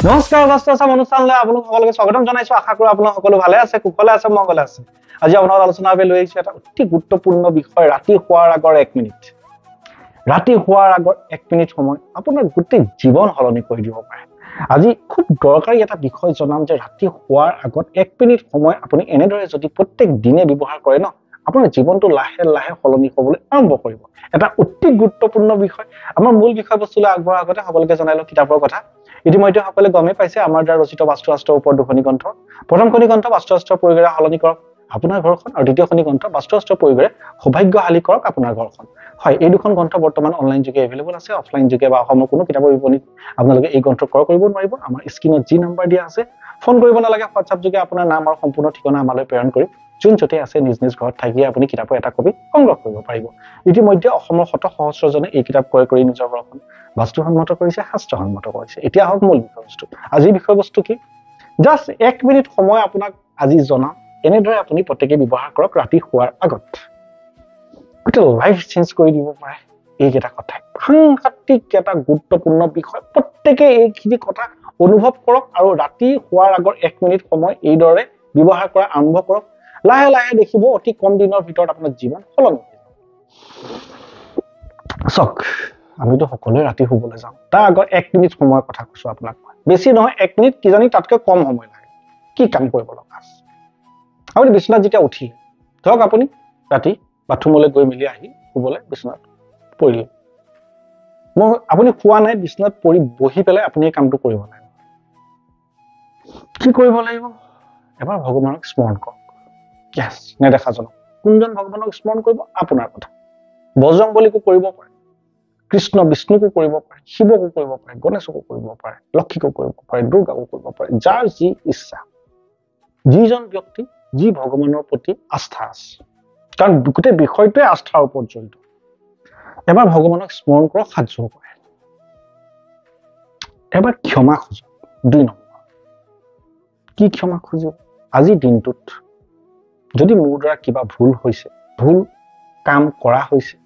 নমস্কাৰ বাস্তুচাম অনুষ্ঠানলৈ আপোনালোক সকলোকে স্বাগতম জনাইছো। আশা কৰো আপোনালোক সকলো ভালে আছে, কুশলে আছে, মংগলে আছে। আজি আপোনাৰ আলোচনাৰ বাবে লৈ আহিছো এটা অতি গুৰুত্বপূৰ্ণ বিষয়, ৰাতি শোৱাৰ আগৰ 1 মিনিট। ৰাতি শোৱাৰ আগৰ 1 মিনিট সময় আপোনাৰ গোটেই জীৱন সলনি কৰি দিব পাৰে। আজি খুব দৰকাৰী এটা বিষয় জনাম যে ৰাতি শোৱাৰ আগত 1 মিনিট সময় আপুনি এনেদৰে যদি প্ৰত্যেক দিনে ব্যৱহাৰ কৰে ন, আপোনাৰ জীৱনটো লাহে লাহে সলনি হ'বলৈ আৰম্ভ কৰিব। এটা অতি গুৰুত্বপূৰ্ণ বিষয়। আমাৰ মূল বিষয়বস্তুলৈ আগবঢ়াৰ আগতে সকলোকে জনাই লওঁ কিতাপৰ কথা। ইতিমধ্যে সকলে গমেই পাইছে আমাৰ দ্বাৰা ৰচিত বাস্তুশাস্ত্ৰৰ ওপৰত 2খনি গ্ৰন্থ। প্ৰথমখনি গ্ৰন্থ বাস্তুশাস্ত্ৰৰ পৰিৱেৰে সলনি কৰক আপোনাৰ ঘৰখন, আৰু দ্বিতীয়খনি গ্ৰন্থ বাস্তুশাস্ত্ৰৰ পৰিৱেৰে সৌভাগ্যশালী কৰক আপোনাৰ ঘৰখন। হয়, এই দুখন গ্ৰন্থ বৰ্তমান অনলাইন যোগে এভেইলেবল আছে। অফলাইন যোগে বা অসমৰ কোনো কিতাপৰ বিপণীত আপোনালোকে এই গ্ৰন্থ ক্ৰয় কৰিব নোৱাৰিব। আমাৰ স্ক্ৰীনত যি নম্বৰ দিয়া আছে ফোন কৰিব নালাগে, হোৱাটছআপ যোগে আপোনাৰ নাম আৰু সম্পূৰ্ণ ঠিকনা আমালৈ প্ৰেৰণ কৰি যোন য'তে আছে নিজ নিজ ঘৰত থাকিয়ে আপুনি কিতাপৰ এটা কপি সংগ্ৰহ কৰিব পাৰিব। ইতিমধ্যে অসমৰ শত সহস্ৰজনে এই কিতাপ ক্ৰয় কৰি নিজৰ ঘৰখন বাস্তুসন্মত কৰিছে, শাস্ত্ৰসন্মত কৰিছে। এতিয়া হওক মূল বিষয়বস্তু। আজিৰ বিষয়বস্তু কি? জাষ্ট 1 মিনিট সময় আপোনাক আজি জনাম। এনেদৰে আপুনি প্ৰত্যেকে ব্যৱহাৰ কৰক ৰাতি শোৱাৰ আগত। গোটেই লাইফ চেঞ্জ কৰি দিব পাৰে এইকেইটা কথাই। সাংঘাতিক এটা গুৰুত্বপূৰ্ণ বিষয়। প্ৰত্যেকে এইখিনি কথা অনুভৱ কৰক আৰু ৰাতি শোৱাৰ আগৰ 1 মিনিট সময় এইদৰে ব্যৱহাৰ কৰা আৰম্ভ কৰক। লাহে লাহে দেখিব অতি কম দিনৰ ভিতৰত আপোনাৰ জীৱন সলনি হৈ যাব। চাওক, আমিতো সকলোৱে ৰাতি শুবলৈ যাওঁ। তাৰ আগৰ 1 মিনিট সময়ৰ কথা কৈছো আপোনাক। বেছি নহয়, 1 মিনিট, কিজানি তাতকৈ কম সময় লাগে। কি কাম কৰিব লগা আছে? আপুনি বিচনাত যেতিয়া উঠিলে, ধৰক আপুনি ৰাতি বাথৰুমলৈ গৈ মেলি আহি শুবলৈ বিচনাত পৰিলে। আপুনি শোৱা নাই, বিচনাত পৰি বহি পেলাই আপুনি এই কামটো কৰিব লাগিব। কি কৰিব লাগিব? এবাৰ ভগৱানক স্মৰণ কৰক। ইয়েছ, নেদেখাজনক। কোনজন ভগৱানক স্মৰণ কৰিব? আপোনাৰ কথা। বজৰংবলীকো কৰিব পাৰে, কৃষ্ণ বিষ্ণুকো কৰিব পাৰে, শিৱকো কৰিব পাৰে, গণেশকো কৰিব পাৰে, লক্ষীকো কৰিব পাৰে, দুৰ্গাকো কৰিব পাৰে, যাৰ যি ইচ্ছা। যিজন ব্যক্তি যি ভগৱানৰ প্ৰতি আস্থা আছে, কাৰণ গোটেই বিষয়টোৱে আস্থাৰ ওপৰত জড়িত। এবাৰ ভগৱানক স্মৰণ কৰক, সাহায্য কৰে। এবাৰ ক্ষমা খোজক। 2 নম্বৰ। কি ক্ষমা খুজিব? আজিৰ দিনটোত যদি মোৰ দ্বাৰা কিবা ভুল হৈছে, ভুল কাম কৰা হৈছে,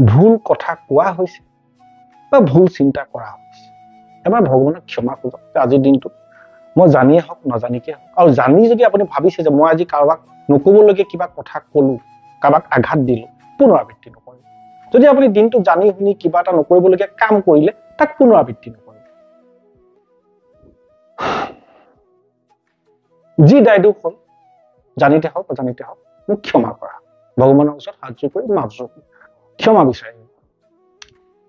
ভুল কথা কোৱা হৈছে বা ভুল চিন্তা কৰা হৈছে, এবাৰ ভগৱানক ক্ষমা খোজক। আজিৰ দিনটোত মই জানিয়ে হওক নাজানিকে হওক, আৰু জানি যদি আপুনি ভাবিছে যে মই আজি কাৰোবাক নকবলগীয়া কিবা কথা কলো, কাৰোবাক আঘাত দিলো, পুনৰাবৃত্তি নকৰিব। যদি আপুনি দিনটোত জানি শুনি কিবা এটা নকৰিবলগীয়া কাম কৰিলে, তাক পুনৰাবৃত্তি নকৰিব। যি দায়দোষ হ'ল, জানিতে হওক অজানিতে হওক, মোক ক্ষমা কৰা। ভগৱানৰ ওচৰত হাত জোৰ কৰি মাফ ক্ষমা বিচাৰিব।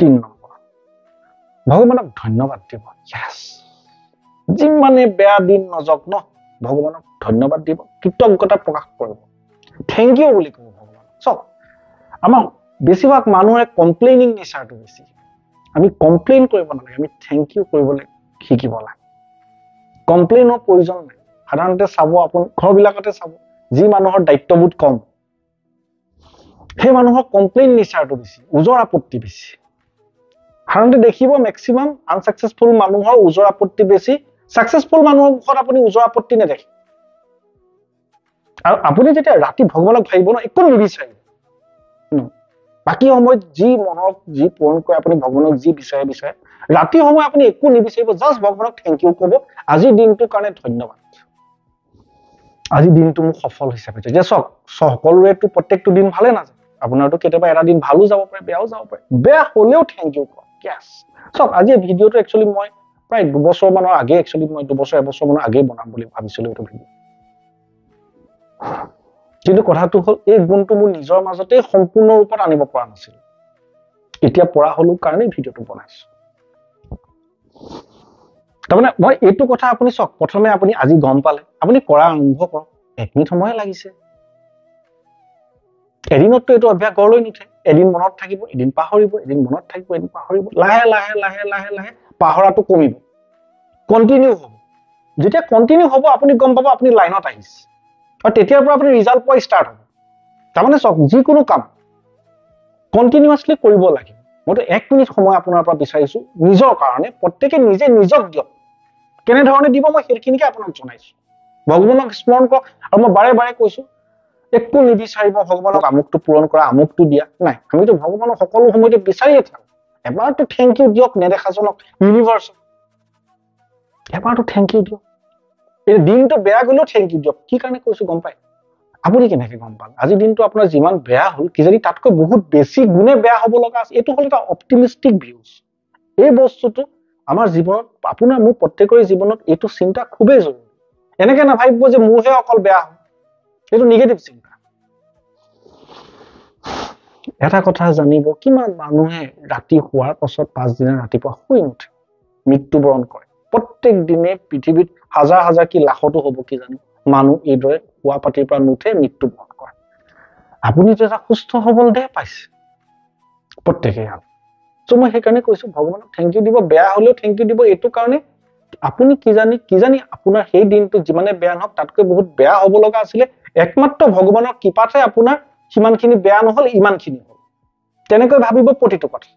3 নম্বৰ, ভগৱানক ধন্যবাদ দিব। ইয়েছ, যিমানে বেয়া দিন নজক ন, ভগৱানক ধন্যবাদ দিব, কৃতজ্ঞতা প্ৰকাশ কৰিব, থেংক ইউ বুলি ক'ব ভগৱানক। চাওক, আমাৰ বেছিভাগ মানুহে কমপ্লেইনিং নেচাৰটো বেছি। আমি কমপ্লেইন কৰিব নালাগে, আমি থেংক ইউ কৰিবলৈ শিকিব লাগে। কমপ্লেইনৰ প্ৰয়োজন নাই। সাধাৰণতে চাব, আপুনি ঘৰবিলাকতে চাব, যি মানুহৰ দায়িত্ববোধ কম, সেই মানুহৰ কমপ্লেইন নেচাৰটো বেছি, ওজৰ আপত্তি বেছি। সাধাৰণতে দেখিব মেক্সিমাম আনসাকসেসফুল মানুহৰ ওজৰ আপত্তি বেছি। সাকসেসফুল মানুহৰ মুখত আপুনি ওজৰ আপত্তি নেদেখে। আৰু আপুনি যেতিয়া ৰাতি ভগৱানক ভাবিব ন, একো নিবিচাৰিব। বাকী সময়ত যি মনক যি পূৰণ কৰে, আপুনি ভগৱানক যি বিচাৰে, ৰাতি সময় আপুনি একো নিবিচাৰিব, জাষ্ট ভগৱানক থেংক ইউ ক'ব, আজিৰ দিনটোৰ কাৰণে ধন্যবাদ। আজিৰ দিনটো মোক সফল হিচাপে যে চাওক, সকলোৰেতো প্ৰত্যেকটো দিন ভালে নাযায়। আপোনাৰতো কেতিয়াবা এটা দিন ভালো যাব পাৰে, বেয়াও যাব পাৰে। বেয়া হলেও থেংক ইউ কওক। ইয়েছ, চাওক, আজি ভিডিঅ'টো একচুৱেলি মই প্ৰায় 2 বছৰ মানৰ আগে, মই 2 বছৰ 1 বছৰ মানৰ আগে বনাম বুলি ভাবিছিলো এইটো ভিডিঅ'। কিন্তু কথাটো হ'ল, এই গুণটো মোৰ নিজৰ মাজতে সম্পূৰ্ণ ৰূপত আনিব পৰা নাছিল। এতিয়া পৰা হলো কাৰণে ভিডিঅ'টো বনাইছো। তাৰমানে মই এইটো কথা আপুনি চাওক, প্ৰথমে আপুনি আজি গম পালে, আপুনি কৰা আৰম্ভ কৰক। 1 মিনিট সময় লাগিছে। এদিনততো এইটো অভ্যাস গঢ় লৈ নুঠে। এদিন মনত থাকিব, এদিন পাহৰিব, এদিন মনত থাকিব, এদিন পাহৰিব। লাহে লাহে লাহে লাহে লাহে পাহৰাটো কমিব, কণ্টিনিউ হ'ব। যেতিয়া কণ্টিনিউ হ'ব, আপুনি গম পাব আপুনি লাইনত আহিছে, আৰু তেতিয়াৰ পৰা আপুনি ৰিজাল্ট পোৱা ষ্টাৰ্ট হ'ব। তাৰমানে চাওক, যিকোনো কাম কণ্টিনিউৱাছলি কৰিব লাগিব। মইতো 1 মিনিট সময় আপোনাৰ পৰা বিচাৰিছো নিজৰ কাৰণে। প্ৰত্যেকে নিজে নিজক দিয়ক। কেনেধৰণে দিব মই সেইখিনিকে আপোনাক জনাইছো। ভগৱানক স্মৰণ কৰক। আৰু মই বাৰে বাৰে কৈছো, একো নিবিচাৰিব ভগৱানক আমুকটো পূৰণ কৰা, আমুকটো দিয়া, নাই। আমিতো ভগৱানক সকলো সময়তে বিচাৰিয়ে থাকো। এবাৰতো থেংক ইউ দিয়ক নেদেখাজনক, ইউনিভাৰ্ছক। এবাৰতো থেংক ইউ দিয়ক। এই দিনটো বেয়া গ'লেও থেংক ইউ দিয়ক। কি কাৰণে কৈছো গম পায়? আপুনি কেনেকে গম পালে? আজিৰ দিনটো আপোনাৰ যিমান বেয়া হ'ল, কিজানি তাতকৈ বহুত বেছি গুণে বেয়া হ'ব লগা আছে। এইটো হ'ল এটা অপটিমিষ্টিক ভিউজ। এই বস্তুটো আমাৰ জীৱনত, আপোনাৰ মোৰ প্ৰত্যেকৰে জীৱনত এইটো চিন্তা খুবেই জৰুৰী। এনেকে নাভাবিব যে মোৰহে অকল বেয়া হ'ল, এইটো নিগেটিভ চিন্তা। এটা কথা জানিব, কিমান মানুহে ৰাতি শোৱাৰ পাছত পাছদিনা ৰাতিপুৱা শুই নুঠে, মৃত্যুবৰণ কৰে। প্ৰত্যেক দিনে পৃথিৱীত হাজাৰ হাজাৰ কি লাখতো হ'ব কি জানি মানুহ এইদৰে শোৱা পাতিৰ পৰা নুঠে, মৃত্যুবৰণ কৰে। আপুনিতো এটা সুস্থ সবল দেহ পাইছে প্ৰত্যেকেই। চ' মই সেইকাৰণে কৈছো ভগৱানক থেংক ইউ দিব। বেয়া হলেও থেংক ইউ দিব এইটো কাৰণে, আপুনি কিজানি আপোনাৰ সেই দিনটো যিমানে বেয়া নহওক তাতকৈ বহুত বেয়া হ'ব লগা আছিলে, একমাত্ৰ ভগৱানৰ কৃপাতে আপোনাৰ সিমানখিনি বেয়া নহল, ইমানখিনি হ'ল। তেনেকৈ ভাবিব প্ৰতিটো কথা।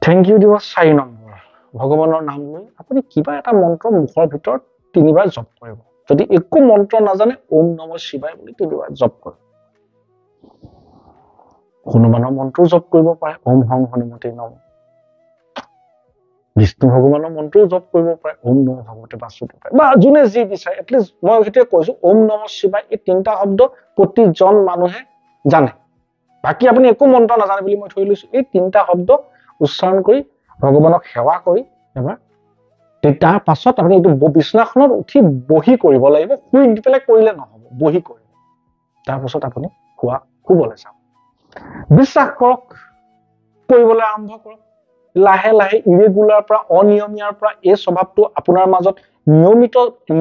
থেংক ইউ দিব 4 নম্বৰ, ভগৱানৰ নাম লৈ আপুনি কিবা এটা মন্ত্ৰ মুখৰ ভিতৰত 3বাৰ জপ কৰিব। যদি একো মন্ত্ৰ নাজানে ওম নমঃ শিৱায় বুলি 3বাৰ জপ কৰিব। হনুমানৰ মন্ত্ৰও জপ কৰিব পাৰে, ওম হং হনুমতে নমঃ। বিষ্ণু ভগৱানৰ মন্ত্ৰও জপ কৰিব পাৰে, ওম নমঃ ভগৱতে বাসুদেৱায়, বা যোনে যি বিচাৰে। এটলিষ্ট মই সেইটোৱে কৈছো, ওম নমঃ শিৱায় এই 3টা শব্দ প্ৰতিজন মানুহে জানে। বাকী আপুনি একো মন্ত্ৰ নাজানে বুলি মই ধৰি লৈছো। এই 3টা শব্দ উচ্চাৰণ কৰি ভগৱানক সেৱা কৰি এবাৰ, তাৰ পাছত আপুনি এইটো বিছনাখনত উঠি বহি কৰিব লাগিব। শুই দি পেলাই কৰিলে নহব, বহি কৰিব। তাৰ পাছত আপুনি শুবলৈ যাওক। বিশ্বাস কৰক, কৰিবলৈ আৰম্ভ কৰক। লাহে লাহে ইৰেগুলাৰ পৰা, অনিয়মীয়াৰ পৰা এই স্বভাৱটো আপোনাৰ মাজত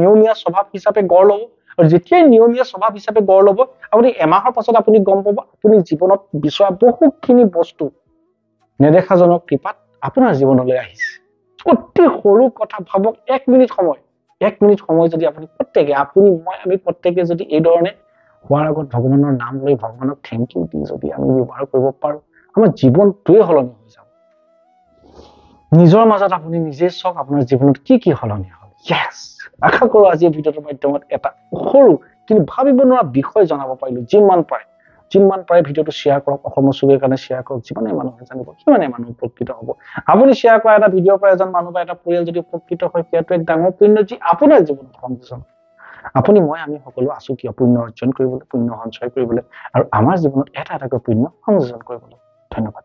নিয়মীয়া স্বভাৱ হিচাপে গঢ় লব। আৰু যেতিয়াই নিয়মীয়া স্বভাৱ হিচাপে গঢ় লব, আপুনি এমাহৰ পাছত আপুনি গম পাব আপুনি জীৱনত বিচৰা বহুতখিনি বস্তু নেদেখাজনৰ কৃপাত আপোনাৰ জীৱনলৈ আহিছে। অতি সৰু কথা ভাবক, 1 মিনিট সময় যদি আপুনি প্ৰত্যেকে, আমি প্ৰত্যেকে যদি এই ধৰণে হোৱাৰ আগত ভগৱানৰ নাম লৈ ভগৱানক থেংক ইউ দি যদি আমি ব্যৱহাৰ কৰিব পাৰো, আমাৰ জীৱনটোৱে সলনি হৈ যাব। নিজৰ মাজত আপুনি নিজেই চাওক আপোনাৰ জীৱনত কি কি সলনি হ'ল। ইয়েছ, আশা কৰো আজি এই ভিডিঅ'টোৰ মাধ্যমত এটা সৰু কিন্তু ভাবিব নোৱাৰা বিষয় জনাব পাৰিলো। যিমান পাৰে ভিডিঅ'টো শ্বেয়াৰ কৰক, অসমৰ চুবুৰীৰ কাৰণে শ্বেয়াৰ কৰক। যিমানে মানুহে জানিব সিমানে মানুহ উপকৃত হ'ব। আপুনি শ্বেয়াৰ কৰা এটা ভিডিঅ'ৰ পৰা এজন মানুহ বা এটা পৰিয়াল যদি উপকৃত হয়, সেইটো এক ডাঙৰ পুণ্য যি আপোনাৰ জীৱনত সংযোজন। আমি সকলো আছো কিয়? পুণ্য অৰ্জন কৰিবলৈ, পুণ্য সঞ্চয় কৰিবলৈ, আৰু আমাৰ জীৱনত এটা এটাকৈ পুণ্য সংযোজন কৰিবলৈ। ধন্যবাদ।